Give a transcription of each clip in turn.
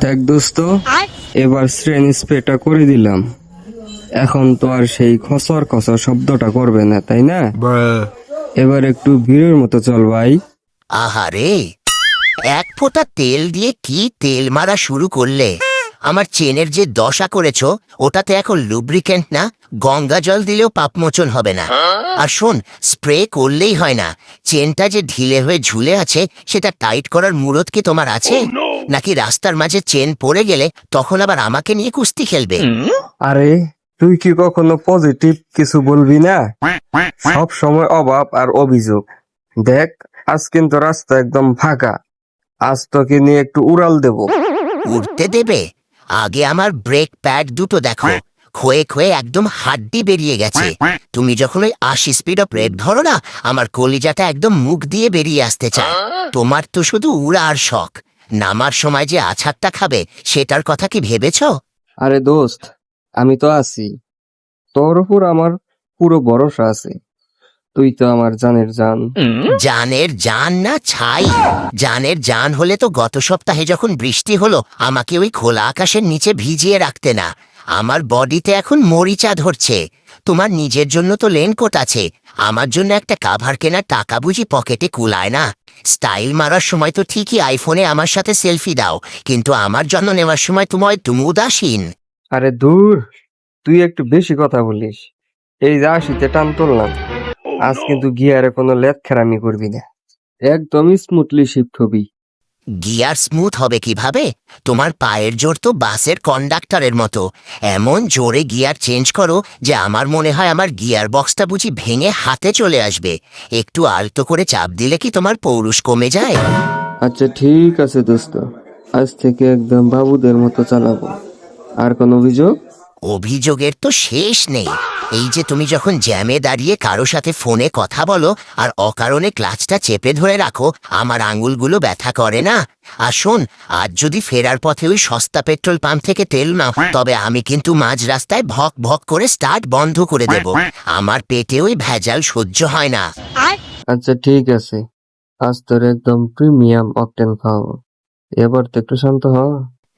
দেখ দোস্ত, এবার শ্রেণী স্প্রেটা করে দিলাম। এখন তো আর সেই খসর খসর শব্দটা করবে না, তাই না? এবার একটু ভিড়ের মতো চল ভাই। আহারে, এক ফোঁটা তেল দিয়ে কি তেল মারা শুরু করলে। আমার চেনের যে দশা করেছ, ওটাতে এখন লুব্রিকেন্ট না, গঙ্গা জল দিলেও পাপমোচন হবে না। আর শোন, স্প্রে করলেই হয় না, চেনটা যে ঢিলে হয়ে ঝুলে আছে সেটা টাইট করার মুরত কি তোমার আছে? নাকি রাস্তার মাঝে চেন পড়ে গেলে তখন আবার আমাকে নিয়ে কুস্তি খেলবে? আরে তুই কি কখনো পজিটিভ কিছু বলবি না? সব সময় অভাব আর অভিযোগ। দেখ, আজ কিন্তু রাস্তা একদম ফাঁকা। আজ তোকে নিয়ে একটু উড়াল দেব। উঠতে দেবে? আগে আমার ব্রেক প্যাড দুটো দেখো, ক্ষয়ে ক্ষয়ে একদম হাড্ডি বেরিয়ে গেছে। তুমি যখন ওই 80 স্পিড ব্রেক ধরো না, আমার কলিজাটা একদম মুখ দিয়ে বেরিয়ে আসতে চায়। তোমার তো শুধু উড়ার শখ, নামার সময় যে আছাড়টা খাবে সেটার কথা কি ভেবেছ? আরে দোস্ত, আমি তো আছি। তোর উপর আমার পুরো ভরসা আছে। তুই তো আমার জানের জান। জানের জান না ছাই? জানের জান হলে তো গত সপ্তাহে যখন বৃষ্টি হলো আমাকে ওই খোলা আকাশের নিচে ভিজিয়ে রাখতে না। আমার বডিতে এখন মরিচা ধরছে। তোমার নিজের জন্য তো লেনকোট আছে, আমার জন্য একটা কাভার কেনার টাকা বুঝি পকেটে কুলায় না? স্টাইল মারার সময় তো ঠিকই আইফোনে আমার সাথে সেলফি দাও, কিন্তু আমার জন্য নেওয়ার সময় তুমি উদাসীন। আরে দূর, তুই একটু বেশি কথা বলিস। এই যে আশিতে টান তুললাম, আজ কিন্তু গিয়ারে কোনো লেথখেরামি করবি না। একদমই স্মুথলি শিফট হবি। গিয়ার স্মুথ হবে কিভাবে? তোমার পায়ের জোর তো বাসের কন্ডাক্টরের মতো। এমন জোরে গিয়ার চেঞ্জ করো যে আমার মনে হয় আমার গিয়ার বক্সটা বুঝি ভেঙে হাতে চলে আসবে। একটু আলতো করে চাপ দিলে কি তোমার পৌরুষ কমে যায়? আচ্ছা ঠিক আছে দোস্ত, আজ থেকে একদম বাবুদের মতো চালাবো। আর কোন অভিযোগ? অভিযোগের তো শেষ নেই। এই যে তুমি যখন জ্যামে দাঁড়িয়ে কারো সাথে ফোনে কথা বলো আর অকারণে ক্লাচটা চেপে ধরে রাখো, আমার আঙুলগুলো ব্যথা করে না? আর শোন, আজ যদি ফেরার পথে ওই সস্তা পেট্রোল পাম্প থেকে তেল নাও, তবে আমি কিন্তু মাঝ রাস্তায় ভক ভক করে স্টার্ট বন্ধ করে দেব। আমার পেটে ওই ভেজাল সহ্য হয় না। আচ্ছা ঠিক আছে, আজ তোর একদম প্রিমিয়াম অকটেন খাওয়াবো। এবার তো একটু শান্ত হ।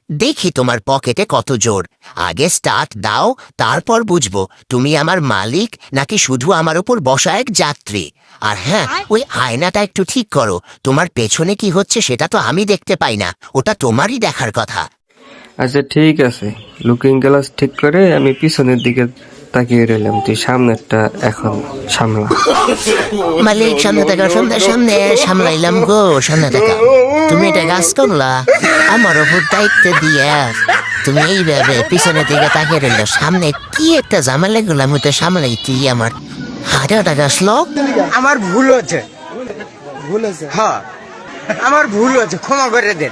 দেখি তোমার পকেটে কত জোর। আগে স্টার্ট দাও, তারপর বুঝবো তুমি আমার মালিক নাকি শুধু আমার উপর বসা এক যাত্রী। আর হ্যাঁ, ওই আয়নাটা একটু ঠিক করো। তোমার পেছনে কি হচ্ছে সেটা তো আমি দেখতে পাই না, ওটা তোমারই দেখার কথা। আচ্ছা ঠিক আছে, লুকিং গ্লাস ঠিক করে আমি পিছনের দিকে তাকিয়ে রইলাম। তুই সামনেরটা এখন সামলা। মালিক, সামনে দেখা, সামনে সামনে সামলাইলাম গো। সামনে দেখা, তুমি এটা গাছ করলা আমার ওপর দায়িত্ব দিয়ে। তুমি এইভাবে পিছনের দিকে তাকিয়ে রইল, সামনে কি একটা ঝামেলা গুলো আমি তো সামলাই তুই আমার হাজারটা গাছ লোক। আমার ভুল হচ্ছে, হ্যাঁ আমার ভুল হচ্ছে, ক্ষমা করে দেন।